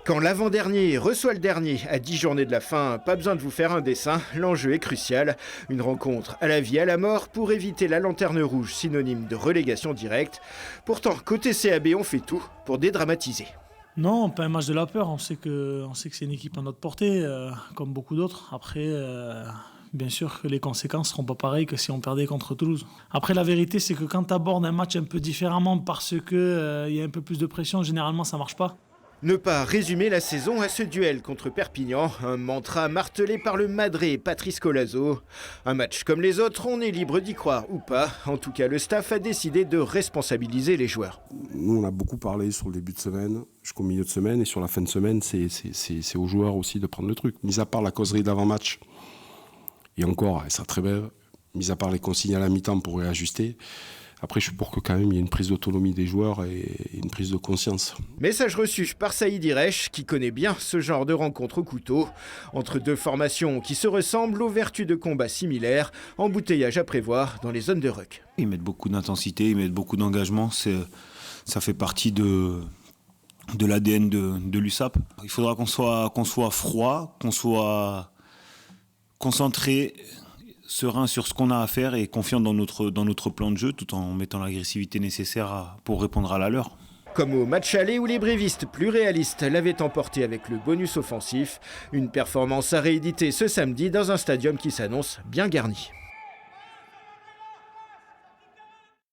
Quand l'avant-dernier reçoit le dernier à 10 journées de la fin, pas besoin de vous faire un dessin, l'enjeu est crucial. Une rencontre à la vie, à la mort pour éviter la lanterne rouge, synonyme de relégation directe. Pourtant, côté CAB, on fait tout pour dédramatiser. Non, pas un match de la peur. On sait que c'est une équipe à notre portée, comme beaucoup d'autres. Après, bien sûr que les conséquences ne seront pas pareilles que si on perdait contre Toulouse. Après, la vérité, c'est que quand tu abordes un match un peu différemment parce qu'il y a un peu plus de pression, généralement, ça ne marche pas. Ne pas résumer la saison à ce duel contre Perpignan, un mantra martelé par le madré Patrice Collazo. Un match comme les autres, on est libre d'y croire ou pas. En tout cas, le staff a décidé de responsabiliser les joueurs. Nous, on a beaucoup parlé sur le début de semaine, jusqu'au milieu de semaine, et sur la fin de semaine, c'est aux joueurs aussi de prendre le truc. Mis à part la causerie d'avant-match, et encore, elle sera très belle, mis à part les consignes à la mi-temps pour réajuster. Après, je suis pour que quand même il y ait une prise d'autonomie des joueurs et une prise de conscience. Message reçu par Saïd Irech, qui connaît bien ce genre de rencontre au couteau. Entre deux formations qui se ressemblent aux vertus de combats similaires, embouteillage à prévoir dans les zones de ruck. Ils mettent beaucoup d'intensité, ils mettent beaucoup d'engagement. Ça fait partie de l'ADN de l'USAP. Il faudra qu'on soit froid, qu'on soit concentré, serein sur ce qu'on a à faire et confiant dans notre plan de jeu, tout en mettant l'agressivité nécessaire pour répondre à la leur. Comme au match aller où les brévistes plus réalistes l'avaient emporté avec le bonus offensif, une performance à rééditer ce samedi dans un stadium qui s'annonce bien garni.